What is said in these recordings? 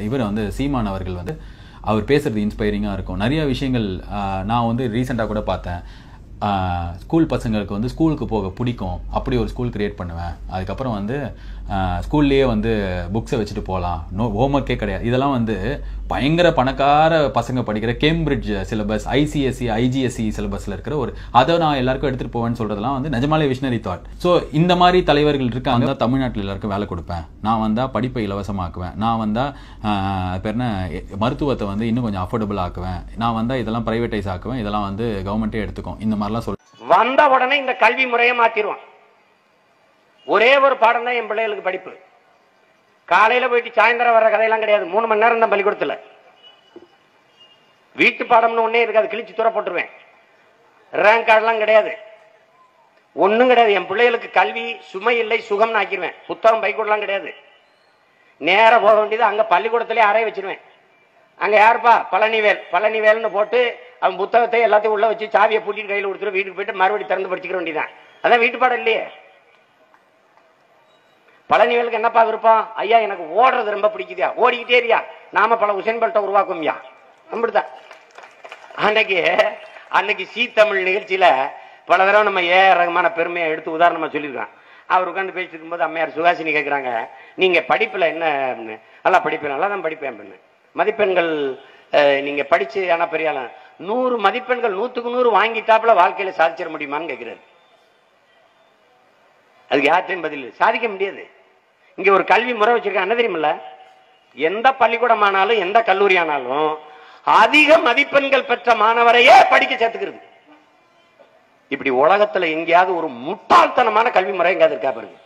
இவர் வந்து சீமான் அவர்கள் வந்து அவர் பேசுறது இன்ஸ்பைரிங்காக இருக்கும். நிறைய விஷயங்கள் நான் வந்து ரீசெண்டாக கூட பார்த்தேன். ஸ்கூல் பசங்களுக்கு வந்து ஸ்கூலுக்கு போக பிடிக்கும், அப்படி ஒரு ஸ்கூல் கிரியேட் பண்ணுவேன். அதுக்கப்புறம் வந்து ஸ்கூல்லேயே வந்து புக்ஸை வச்சுட்டு போகலாம், ஹோம்ஒர்க்கே கிடையாது. இதெல்லாம் வந்து பயங்கர பணக்கார பசங்க படிக்கிற கேம்பிரிட்ஜ் சிலபஸ், ஐசிஎஸ்சி ஐஜிஎஸ்சி சிலபஸில் இருக்கிற ஒரு அதை நான் எல்லாருக்கும் எடுத்துகிட்டு போவேன்னு சொல்கிறதுலாம் வந்து நிஜமாலே விஷனரி தாட். ஸோ இந்த மாதிரி தலைவர்கள் இருக்காங்க. தமிழ்நாட்டில் எல்லாருக்கும் வேலை கொடுப்பேன், நான் வந்தால் படிப்பை இலவசமாக்குவேன், நான் வந்தால் பேர் என்ன மருத்துவத்தை வந்து இன்னும் கொஞ்சம் அஃபோர்டபுள் ஆக்குவேன், நான் வந்தால் இதெல்லாம் பிரைவேட்டைஸ் ஆக்குவேன், இதெல்லாம் வந்து கவர்மெண்ட்டே எடுத்துக்கும், இந்த மாதிரிலாம் வந்த உடனே இந்த கல்வி முறையை மாத்திடுவான். ஒரே ஒரு பாடம் தான் என் பிள்ளைகளுக்கு படிப்பு. காலையில போயிட்டு சாயந்தரம் வர்ற கதையெல்லாம் கிடையாது. 3 மணி நேரம் தான் பள்ளிக்கூடத்துல. வீட்டு பாடம்னு ஒன்னே இருக்காது, கிழிச்சு தூர போட்டுருவேன். ரேங்க் கார்டெல்லாம் கிடையாது, ஒன்னும் கிடையாது. என் பிள்ளைகளுக்கு கல்வி சுமை இல்லை, சுகம்னு ஆக்கிடுவேன். புத்தகம் பைக்கூடலாம் கிடையாது. நேரம் போக வேண்டியது அங்க பள்ளிக்கூடத்திலே அறைய வச்சிருவேன். அங்க யாருப்பா பழனிவேல்னு போட்டு அவன் புத்தகத்தை எல்லாத்தையும் உள்ள வச்சு சாவியை பூட்டிட்டு கையில் கொடுத்துட்டு வீட்டுக்கு போயிட்டு மறுபடியும் திறந்து படிச்சுக்க வேண்டியதான். அதான் வீட்டு பாடம் இல்லையே. பழனிவேலுக்கு என்னப்பா விருப்பம்? ஐயா எனக்கு ஓடுறது ரொம்ப பிடிக்குதியா, ஓடிக்கிட்டே இருயா, நாம பல உசேன் போல்ட்டை உருவாக்கும்யா. அப்படிதான் அன்னைக்கு சி தமிழ் நிகழ்ச்சியில பல தடவை நம்ம ரகமான பெருமையை எடுத்து உதாரணமா சொல்லியிருக்கான். அவர் உட்காந்து பேசிட்டு இருக்கும்போது அம்மையார் சுகாசினி கேட்கிறாங்க, நீங்க படிப்புல என்ன? நல்லா படிப்பேன், நல்லா தான் படிப்பேன் அப்படின்னு. மதிப்பெண்கள் நீங்க படிச்சு ஆனா பெரிய 100 மதிப்பெண்கள் 100க்கு 100 வாங்கிட்டாப்புல வாழ்க்கையில சாதிச்சிட முடியுமான்னு கேட்கிறாரு. அதுக்கு யார்ட்டையும் பதில் சாதிக்க முடியாது. இங்க ஒரு கல்வி முறை வச்சிருக்காங்க, என்ன தெரியுமில்ல? எந்த பள்ளிக்கூடம் ஆனாலும் எந்த கல்லூரி ஆனாலும் அதிக மதிப்பெண்கள் பெற்ற மாணவரையே படிக்க சேர்த்துக்கிறது. இப்படி உலகத்துல எங்கேயாவது ஒரு முட்டாள்தனமான கல்வி முறை எங்காவது இருக்கா பாருங்க.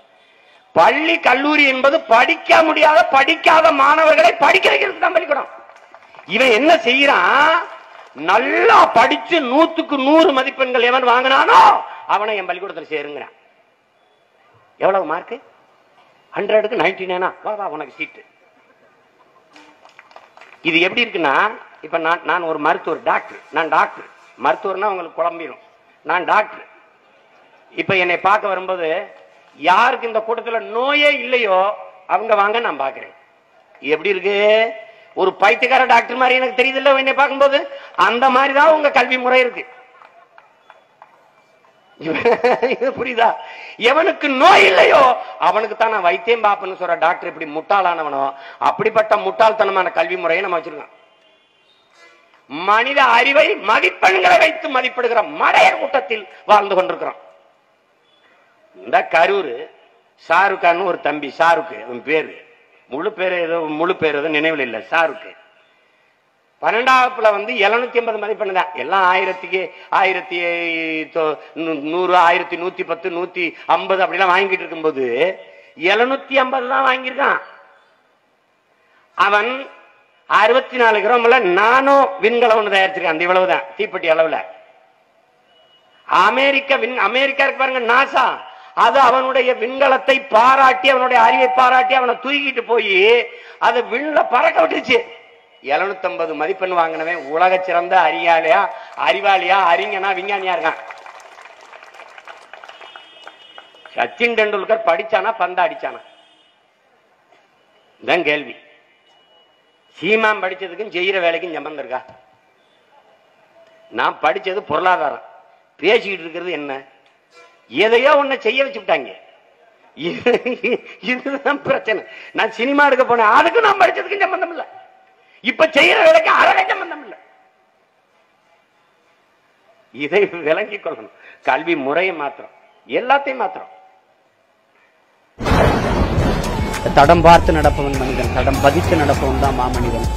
பள்ளி கல்லூரி என்பது படிக்க முடியாத படிக்காத மாணவர்களை படிக்க வைக்கிறது தான் பள்ளிக்கூடம். இவன் என்ன செய்யறான்? நல்லா படிச்சு 100க்கு 100 மதிப்பெண்கள் எவன் வாங்கினானோ அவனை என் பள்ளிக்கூடத்தில் சேருங்கிறான். எவ்வளவு மார்க்? 100க்கு 99. வா வா உனக்கு சீட்டு. இது எப்படி இருக்குன்னா, இப்ப நான் ஒரு மருத்துவர், டாக்டர். நான் டாக்டர், மருத்துவர்னா உங்களுக்கு குழம்பிடும். நான் டாக்டர். இப்ப என்னை பார்க்க வரும்போது யாருக்கு இந்த கூட்டத்தில் நோயே இல்லையோ அவங்க வாங்க நான் பாக்குறேன். எப்படி இருக்கு? ஒரு பைத்தியக்கார டாக்டர் மாதிரி எனக்கு தெரியுது இல்ல என்னை பார்க்கும்போது. அந்த மாதிரிதான் உங்க கல்வி முறை இருக்கு. புரியுதா? எவனுக்கு நோய் இல்லையோ அவனுக்கு தான் நான் வைத்தியம் பாப்பன்னு சொல்ற டாக்டர் இப்படி முட்டாளானவனோ அப்படிப்பட்ட முட்டாள்தனமான கல்வி முறையை நம்ம வச்சிருக்கோம். மனித அறிவை மதிப்பெண்களை வைத்து மதிப்பிடுகிற மடையர் கூட்டத்தில் வாழ்ந்து கொண்டிருக்கிறோம். இந்த கரூர் ஷாருக் கான் ஒரு தம்பி, ஷாருக் அவன் பேரு, முழு பேர் ஏதோ நினைவில் இல்லை. ஷாருக் 12வது வந்து 750 மதிப்பெண் தான். எல்லாம் 1100, 1110, 150 அப்படிலாம் வாங்கிட்டு இருக்கும்போது 750 தான் வாங்கியிருக்கான். அவன் 64 கிராம்ல நானோ விண்கலம் தயாரிச்சிருக்கான். அந்த இவ்வளவுதான் தீப்பெட்டி அளவுல. அமெரிக்கா இருக்கு பாருங்க, நாசா, அது அவனுடைய விண்கலத்தை பாராட்டி அவனுடைய அறிவை பாராட்டி அவனை தூக்கிட்டு போய் அதை விண்ல பறக்க விட்டுச்சு. 750 மதிப்பெண் வாங்கினவன் உலக சிறந்த அறிவாளியா அறிஞனா விஞ்ஞானியா இருக்கான். சச்சின் டெண்டுல்கர் படிச்சானா பந்தா அடிச்சானா? தான் கேள்வி. சீமான் படிச்சதுக்கும் செய்யற வேலைக்கும் சம்பந்தம் இருக்கா? நான் படிச்சது பொருளாதாரம், பேசிக்கிட்டு இருக்கிறது என்ன? எதையோ ஒன்ன செய்ய வச்சு விட்டாங்க. இதுதான் பிரச்சனை. நான் சினிமா எடுக்க போனேன், அதுக்கு நான் படிச்சதுக்கும் சம்பந்தம் இல்லை. இப்ப செய்யற வேலைக்கு அறவே சம்பந்தம் இல்லை. இதை விளங்கிக் கொள்ளணும். கல்வி முறையை மாத்திரம், எல்லாத்தையும் மாத்திரம். தடம் பார்த்து நடப்பவன் மனிதன், தடம் பதித்து நடப்பவன் தான் மாமனிதன்.